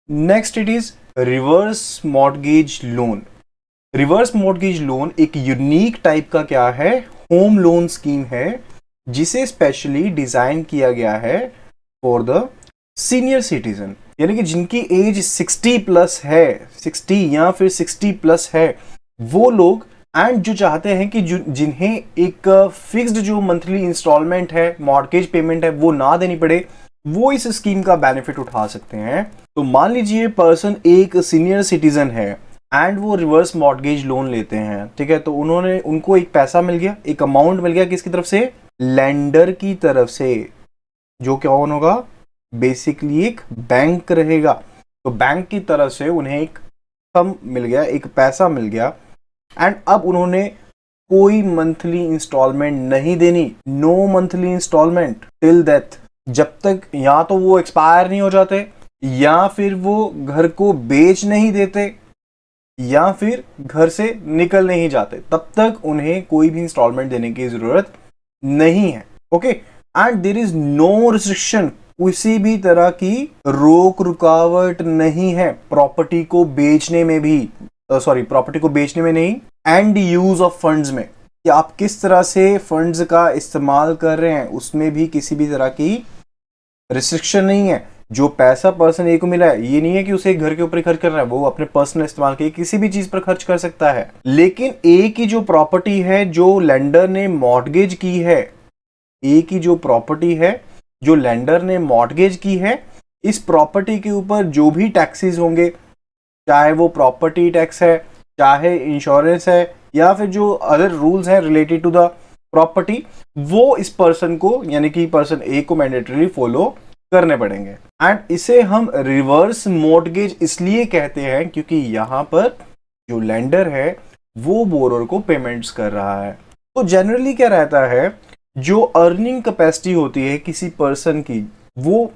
Next it is reverse mortgage loan. Reverse mortgage loan एक unique type का क्या है, होम लोन स्कीम है, जिसे स्पेशली डिजाइन किया गया है फॉर द सीनियर सिटीजन, यानी कि जिनकी एज 60 प्लस है, 60 या फिर 60 प्लस है वो लोग, एंड जो चाहते हैं कि जिन्हें एक फिक्स्ड जो मंथली इंस्टॉलमेंट है, मॉर्गेज पेमेंट है, वो ना देनी पड़े, वो इस स्कीम का बेनिफिट उठा सकते हैं। तो मान लीजिए पर्सन एक सीनियर सिटीजन है एंड वो रिवर्स मॉर्गेज लोन लेते हैं, ठीक है, तो उनको एक पैसा मिल गया, एक अमाउंट मिल गया, किसकी तरफ से, लेंडर की तरफ से, जो क्या होगा, बेसिकली एक बैंक रहेगा। तो बैंक की तरफ से उन्हें एक सम मिल गया, एक पैसा मिल गया, एंड अब उन्होंने कोई मंथली इंस्टॉलमेंट नहीं देनी, no monthly installment till death, जब तक या तो वो एक्सपायर नहीं हो जाते, या फिर वो घर को बेच नहीं देते, या फिर घर से निकल नहीं जाते, तब तक उन्हें कोई भी इंस्टॉलमेंट देने की जरूरत नहीं है। Okay, and there is no restriction, किसी भी तरह की रोक रुकावट नहीं है प्रॉपर्टी को बेचने में भी, प्रॉपर्टी को बेचने में नहीं, एंड यूज ऑफ फंड्स में, कि आप किस तरह से फंड्स का इस्तेमाल कर रहे हैं, उसमें भी किसी भी तरह की रिस्ट्रिक्शन नहीं है। जो पैसा पर्सन ए को मिला है, ये नहीं है कि उसे घर के ऊपर खर्च कर रहा है, वो अपने पर्सनल इस्तेमाल के किसी भी चीज पर खर्च कर सकता है। लेकिन ए की जो प्रॉपर्टी है, जो लेंडर ने मॉर्गेज की है, ए की जो प्रॉपर्टी है जो लेंडर ने मॉर्गेज की है, इस प्रॉपर्टी के ऊपर जो भी टैक्सेस होंगे, चाहे वो प्रॉपर्टी टैक्स है, चाहे इंश्योरेंस है, या फिर जो अदर रूल्स हैं रिलेटेड टू द प्रॉपर्टी, वो इस पर्सन को, यानी कि पर्सन ए को मैंडेटरी फॉलो करने पड़ेंगे। एंड इसे हम रिवर्स मॉर्गेज इसलिए कहते हैं क्योंकि यहां पर जो लेंडर है वो बोरोर को पेमेंट्स कर रहा है। तो जनरली क्या रहता है, जो अर्निंग कैपेसिटी होती है किसी पर्सन की, वो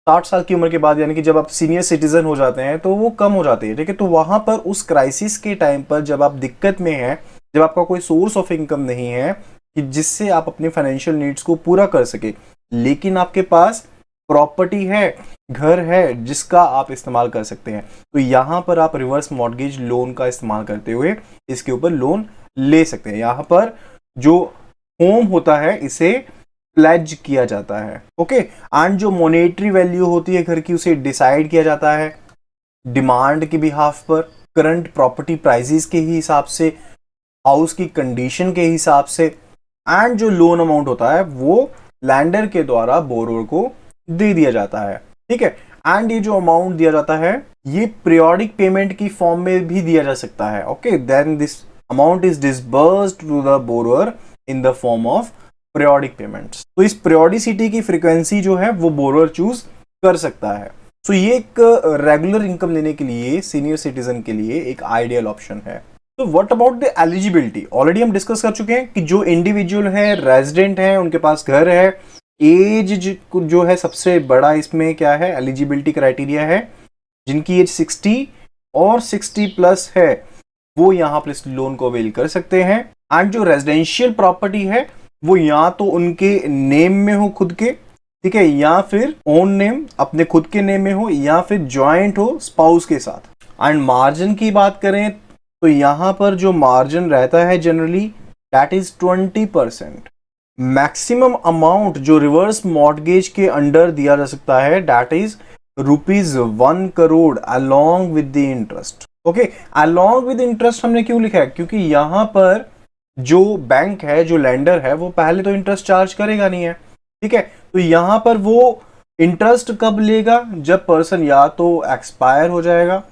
60 साल की उम्र के बाद, यानी कि जब आप सीनियर सिटीजन हो जाते हैं, तो वो कम हो जाती है, ठीक है। तो वहां पर उस क्राइसिस के टाइम पर, जब आप दिक्कत में हैं, जब आपका कोई सोर्स ऑफ इनकम नहीं है कि जिससे आप अपने फाइनेंशियल नीड्स को पूरा कर सके, लेकिन आपके पास प्रॉपर्टी है, घर है जिसका आप इस्तेमाल कर सकते हैं, तो यहां पर आप रिवर्स मॉर्गेज लोन का इस्तेमाल करते हुए इसके ऊपर लोन ले सकते हैं। यहां पर जो होम होता है इसे प्लेज किया जाता है। ओके, एंड जो मॉनेटरी वैल्यू होती है घर की, उसे डिसाइड किया जाता है डिमांड के बिहाफ पर, करंट प्रॉपर्टी प्राइसेस के ही हिसाब से, हाउस की कंडीशन के हिसाब से, एंड जो लोन अमाउंट होता है वो लैंडर के द्वारा बोरोर को दे दिया जाता है, ठीक है। एंड ये जो अमाउंट दिया जाता है ये पीरियोडिक पेमेंट की फॉर्म में भी दिया जा सकता है। Okay, then this amount is disbursed to the borrower in the form of periodic payments. तो इस पीरियोडिसिटी की फ्रीक्वेंसी जो है वो बोरोर चूज कर सकता है। सो ये एक रेगुलर इनकम लेने के लिए सीनियर सिटीजन के लिए एक आइडियल ऑप्शन है। तो what about the eligibility, already हम डिस्कस कर चुके हैं कि जो इंडिविजुअल है, रेजिडेंट है, उनके पास घर है, एज जो है सबसे बड़ा इसमें क्या है, एलिजिबिलिटी क्राइटेरिया है, जिनकी एज 60 और 60 प्लस है वो यहां पर इस लोन को अवेल कर सकते हैं। एंड जो रेजिडेंशियल प्रॉपर्टी है वो या तो उनके नेम में हो खुद के, ठीक है, या फिर ओन नेम अपने खुद के नेम में हो, या फिर ज्वाइंट हो स्पाउस के साथ। एंड मार्जिन की बात करें तो यहां पर जो मार्जिन रहता है generally that is 20%। Maximum amount जो रिवर्स मॉर्गेज के अंडर दिया जा सकता है that is ₹1 crore along with the interest. Okay, along with interest हमने क्यों लिखा है, क्योंकि यहां पर जो बैंक है, जो लेंडर है, वो पहले तो इंटरेस्ट चार्ज करेगा नहीं है, ठीक है। तो यहां पर वो इंटरेस्ट कब लेगा, जब पर्सन या तो एक्सपायर हो जाएगा,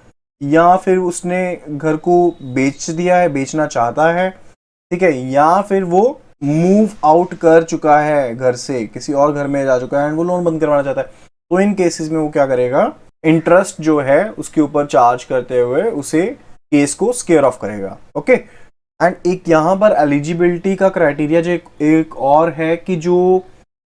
या फिर उसने घर को बेच दिया है, बेचना चाहता है, ठीक है, या फिर वो मूव आउट कर चुका है घर से, किसी और घर में जा चुका है एंड वो लोन बंद करवाना चाहता है। तो इन केसेस में वो क्या करेगा, इंटरेस्ट जो है उसके ऊपर चार्ज करते हुए उसे केस को स्केयर ऑफ करेगा। ओके, एंड एक यहां पर एलिजिबिलिटी का क्राइटेरिया जो एक और है कि जो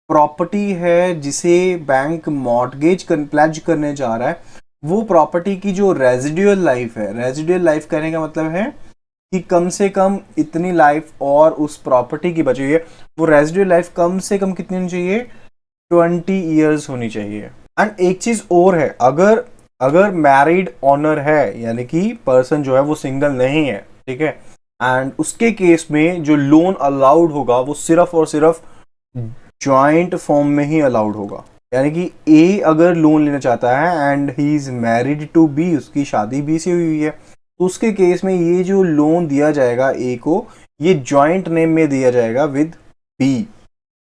प्रॉपर्टी है जिसे बैंक मॉर्गेज प्लेज करने जा रहा है, वो प्रॉपर्टी की जो रेजिडुअल लाइफ है, रेजिडुअल लाइफ कहने का मतलब है कि कम से कम इतनी लाइफ और उस प्रॉपर्टी की बची हुई है, वो रेजिडुअल लाइफ कम से कम कितनी होनी चाहिए, 20 ईयर्स होनी चाहिए। एंड एक चीज और है, अगर अगर मैरिड ऑनर है यानी कि पर्सन जो है वो सिंगल नहीं है, ठीक है, एंड उसके केस में जो लोन अलाउड होगा वो सिर्फ और सिर्फ जॉइंट फॉर्म में ही अलाउड होगा। यानी कि ए अगर लोन लेना चाहता है and he is married to B, उसकी शादी बी से हुई है, तो उसके केस में ये जो लोन दिया जाएगा ए को, ये जॉइंट नेम में दिया जाएगा विद बी,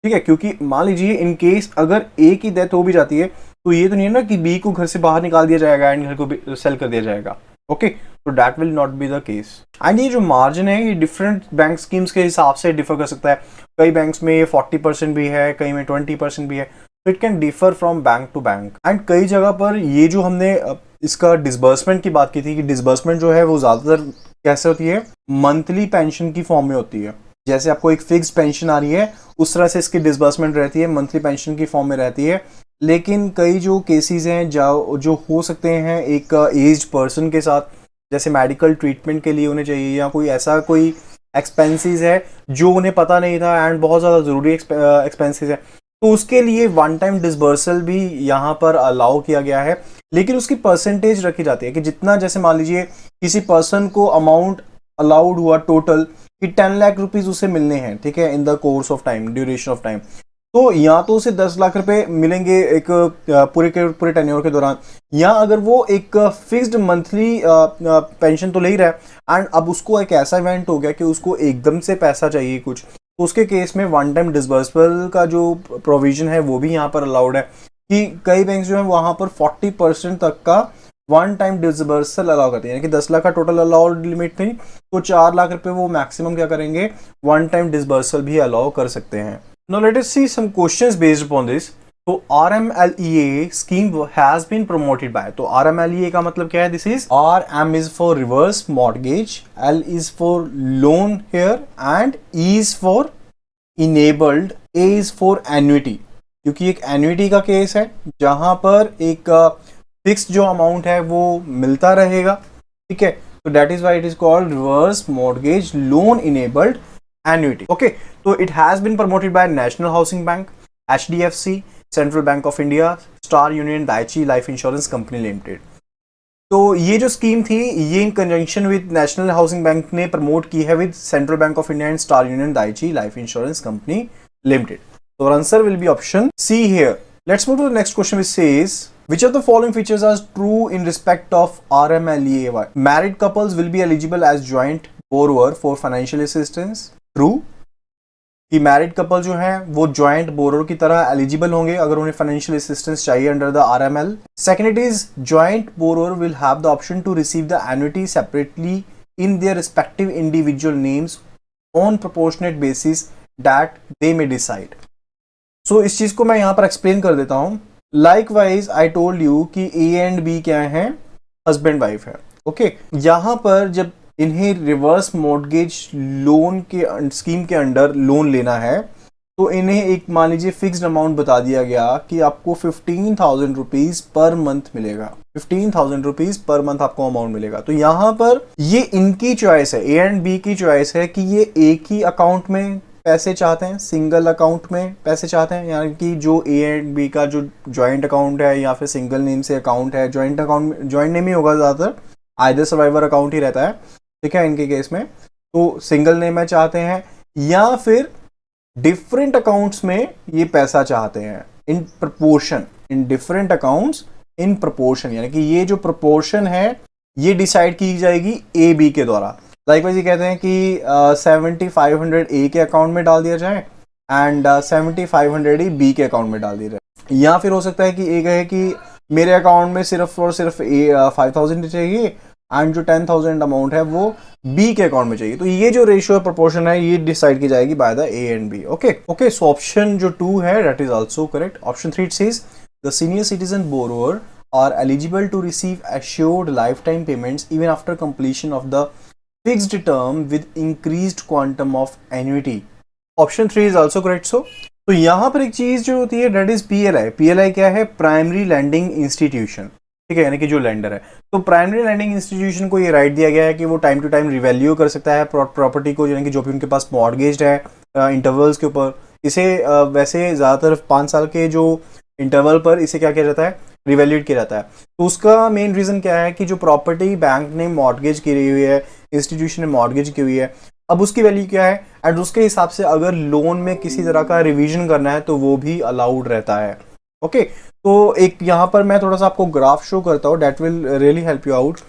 ठीक है। क्योंकि मान लीजिए इन केस अगर ए की डेथ हो भी जाती है तो ये तो नहीं है ना कि बी को घर से बाहर निकाल दिया जाएगा एंड घर को सेल कर दिया जाएगा, ओके, तो that will not be the case. And ये जो मार्जिन है ये डिफरेंट बैंक स्कीम्स के हिसाब से डिफर कर सकता है। कई बैंक्स में ये 40% भी है, कई में 20% भी है, तो it can differ from bank to bank. And कई जगह पर ये जो हमने इसका डिसबर्समेंट की बात की थी कि डिसबर्समेंट जो है वो ज्यादातर कैसे होती है, मंथली पेंशन की फॉर्म में होती है। जैसे आपको एक फिक्स पेंशन आ रही है उस तरह से इसकी डिसबर्समेंट रहती है, मंथली पेंशन की फॉर्म में रहती है। लेकिन कई जो केसेस हैं जो हो सकते हैं एक एज्ड पर्सन के साथ, जैसे मेडिकल ट्रीटमेंट के लिए उन्हें चाहिए या कोई ऐसा कोई एक्सपेंसेस है जो उन्हें पता नहीं था एंड बहुत ज़्यादा ज़रूरी एक्सपेंसेस है, तो उसके लिए वन टाइम डिसबर्सल भी यहाँ पर अलाउ किया गया है। लेकिन उसकी परसेंटेज रखी जाती है कि जितना, जैसे मान लीजिए किसी पर्सन को अमाउंट अलाउड हुआ टोटल कि 10 लाख रुपीज उसे मिलने हैं, ठीक है, in the course of time, duration of time, तो या तो उसे 10 लाख रुपए मिलेंगे एक पूरे टेन्योर के दौरान, या अगर वो एक फिक्स्ड मंथली पेंशन तो ले ही रहा है एंड अब उसको एक ऐसा इवेंट हो गया कि उसको एकदम से पैसा चाहिए कुछ, तो उसके केस में वन टाइम डिसबर्सल का जो प्रोविजन है वो भी यहाँ पर अलाउड है कि कई बैंक जो है वहां पर 40% तक का वन टाइम डिसबर्सल अलाउ करते हैं। यानी कि 10 लाख का टोटल अलाउड लिमिट नहीं, तो 4 लाख रुपए वो मैक्सिमम क्या करेंगे, वन टाइम डिसबर्सल भी अलाउ कर सकते हैं। Now let us see some questions based upon this. तो RMLEA scheme has been promoted by, तो RMLEA का मतलब क्या है, this is RM is for reverse mortgage, L is for loan here and E is for enabled, A is for annuity, क्योंकि एक annuity का case है जहां पर एक फिक्स जो अमाउंट है वो मिलता रहेगा, ठीक है, तो that is why it is called reverse mortgage loan enabled annuity, okay. So it has been promoted by National Housing Bank, HDFC, Central Bank of India, Star Union Dai-ichi Life Insurance Company Limited. तो ये जो scheme थी ये in conjunction with national housing bank ने promote की है with central bank of India and Star Union Daiichi life insurance company limited. तो answer will be option C here. Let's move to the next question which says which of the following features are true in respect of RMLEA? Married couples will be eligible as joint borrower for financial assistance. True कि married couple जो हैं वो joint borrower की तरह eligible होंगे अगर उन्हें financial assistance चाहिए under the RML. Second, it is joint borrower will have the option to receive the annuity separately in their respective individual names on proportionate basis that they may decide. So इस चीज को मैं यहां पर explain कर देता हूं। Likewise I told you कि ए एंड बी क्या है, हस्बैंड वाइफ है, ओके। यहां पर जब इन्हें रिवर्स मॉर्गेज लोन के स्कीम के अंडर लोन लेना है तो इन्हें एक मान लीजिए फिक्स्ड अमाउंट बता दिया गया कि आपको 15,000 रुपीज पर मंथ मिलेगा, 15,000 रुपीज पर मंथ आपको अमाउंट मिलेगा। तो यहाँ पर ये इनकी चॉइस है, ए एंड बी की चॉइस है कि ये एक ही अकाउंट में पैसे चाहते हैं, सिंगल अकाउंट में पैसे चाहते हैं, यानी कि जो ए एंड बी का जो ज्वाइंट अकाउंट है या फिर सिंगल नेम से अकाउंट है, ज्वाइंट अकाउंट ज्वाइंट नेम ही होगा ज्यादातर, आइदर सर्वाइवर अकाउंट ही रहता है, ठीक है, इनके केस में तो सिंगल नेम में चाहते हैं या फिर डिफरेंट अकाउंट्स में ये पैसा चाहते हैं in proportion, in different accounts in proportion, यानी कि ये जो प्रपोर्शन है ये डिसाइड की जाएगी ए बी के द्वारा। लाइकवाइज ये कहते हैं कि 7500 ए के अकाउंट में डाल दिया जाए एंड 7500 बी के अकाउंट में डाल दिया जाए, या फिर हो सकता है कि ए कहे कि मेरे अकाउंट में सिर्फ और सिर्फ 5000 चाहिए एंड जो 10,000 अमाउंट है वो बी के अकाउंट में चाहिए। तो ये जो रेशियो प्रोपोर्शन है ये डिसाइड की जाएगी by the A and B, okay. So option जो 2 है that is also correct. Option 3 says the senior citizen borrower are eligible to receive assured life time payments even after completion of the fixed term with increased quantum of annuity. Option 3 is also correct. So तो यहाँ पर एक चीज जो होती है that is PLI. PLI क्या है? प्राइमरी लैंडिंग इंस्टीट्यूशन, ठीक है, यानी कि जो लेंडर है। तो प्राइमरी लैंडिंग इंस्टीट्यूशन को ये राइट दिया गया है कि वो टाइम टू टाइम रिवैल्यू कर सकता है प्रॉपर्टी को, यानी कि जो भी उनके पास मॉर्गेज है इंटरवल्स के ऊपर। इसे वैसे ज़्यादातर 5 साल के जो इंटरवल पर इसे क्या किया जाता है, रिवैल्यूएट किया जाता है। तो उसका मेन रीजन क्या है कि जो प्रॉपर्टी बैंक ने मॉर्गेज की हुई है, इंस्टीट्यूशन ने मॉर्गेज की हुई है, अब उसकी वैल्यू क्या है, एंड उसके हिसाब से अगर लोन में किसी तरह का रिवीजन करना है तो वो भी अलाउड रहता है। ओके, तो एक यहाँ पर मैं थोड़ा सा आपको ग्राफ शो करता हूँ, that will really help you out,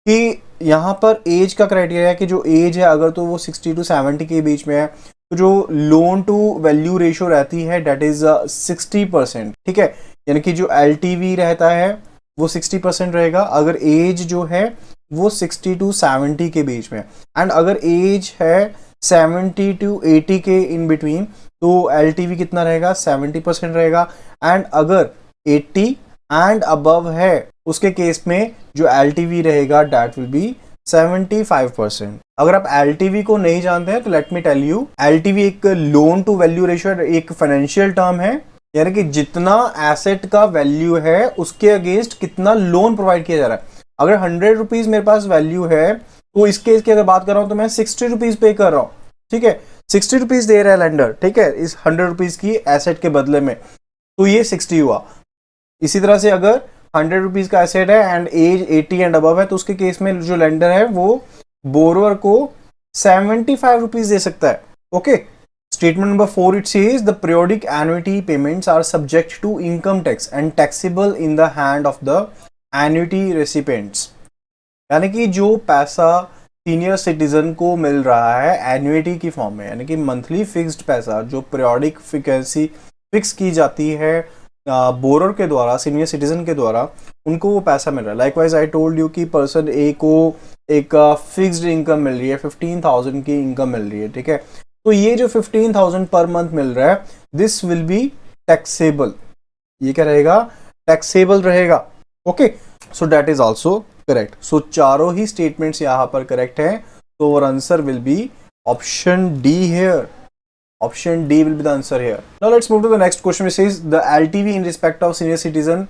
कि यहाँ पर एज का क्राइटेरिया है कि जो एज है अगर तो वो 60 to 70 के बीच में है, तो जो लोन टू वैल्यू रेशियो रहती है डेट इज 60%। ठीक है, यानी कि जो LTV रहता है वो 60% रहेगा अगर एज जो है वो 60 to 70 के बीच में, एंड अगर एज है 70 to 80 के इन बिटवीन तो LTV कितना रहेगा, 70% रहेगा, एंड अगर 80 एंड अबव है उसके केस में जो LTV रहेगा डेट विल बी 75%। अगर आप LTV को नहीं जानते हैं तो let me tell you, LTV एक लोन टू वैल्यू रेशियो, एक फाइनेंशियल टर्म है, यानी कि जितना एसेट का वैल्यू है उसके अगेंस्ट कितना लोन प्रोवाइड किया जा रहा है। अगर 100 रुपीज मेरे पास वैल्यू है तो इस केस की अगर बात कर रहा हूं तो मैं 60 रुपीज पे कर रहा हूं। ठीक है, 60 रुपीज दे रहा है लेंडर, ठीक है, इस 100 रुपीज की एसेट के बदले में, तो ये 60 हुआ। इसी तरह से अगर 100 रुपीज का एसेट है एंड एज 80 एंड अबव है तो उसके केस में जो लेंडर है वो बोरोवर को 75 रुपीज दे सकता है। Okay, statement number 4 it says the periodic annuity payments are subject to income tax and taxable in the hand of the annuity recipients. यानी कि जो पैसा सीनियर सिटीजन को मिल रहा है एन्युटी की फॉर्म में, यानी कि मंथली फिक्स्ड पैसा जो पीरियोडिक फ्रीक्वेंसी फिक्स की जाती है बोरर के द्वारा, सीनियर सिटीजन के द्वारा, उनको वो पैसा मिल रहा है। लाइकवाइज आई टोल्ड यू कि पर्सन ए को एक फिक्स्ड इनकम मिल रही है, 15,000 की इनकम मिल रही है। ठीक है, तो ये जो 15,000 पर मंथ मिल रहा है दिस विल बी टैक्सेबल। ये क्या रहेगा, टैक्सेबल रहेगा। Okay, so that is also correct. So चारों ही स्टेटमेंट्स यहाँ पर करेक्ट है, तो और answer will be option D here. Option D will be the answer here. Now let's move to the next question, which says the LTV in respect of senior citizen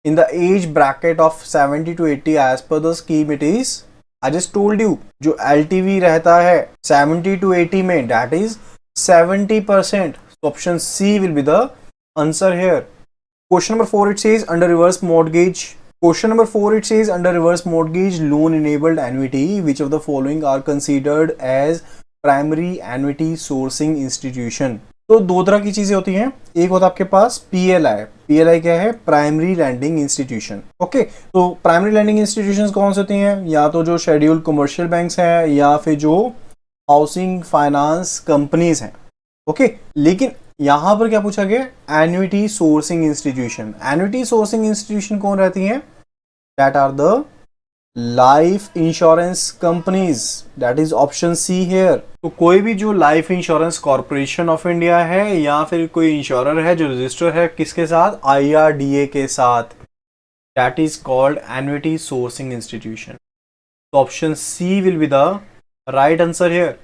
in the age bracket of 70 to 80 as per the scheme it is, I just told you, जो LTV रहता है 70 to 80 में that is 70%. So option C will be the answer here. Question number 4 it says under reverse mortgage. Question number 4 it says under reverse mortgage loan enabled annuity which of the following are considered as primary annuity sourcing institution. तो दो तरह की चीजें होती हैं, एक होता है आपके पास PLI। PLI क्या है, प्राइमरी लैंडिंग इंस्टीट्यूशन। ओके, तो प्राइमरी लैंडिंग इंस्टीट्यूशंस कौन से होती हैं, या तो जो शेड्यूल कमर्शियल बैंक्स हैं या फिर जो हाउसिंग फाइनेंस कंपनीज हैं। ओके, लेकिन यहां पर क्या पूछा गया, annuity sourcing institution. Annuity sourcing institution कौन रहती हैं, that are the life insurance companies, that is option C here. तो कोई भी जो life insurance corporation of India है या फिर कोई इंश्योरर है जो रजिस्टर है किसके साथ, IRDA के साथ, that is called annuity sourcing institution. तो option C will be the right answer hair.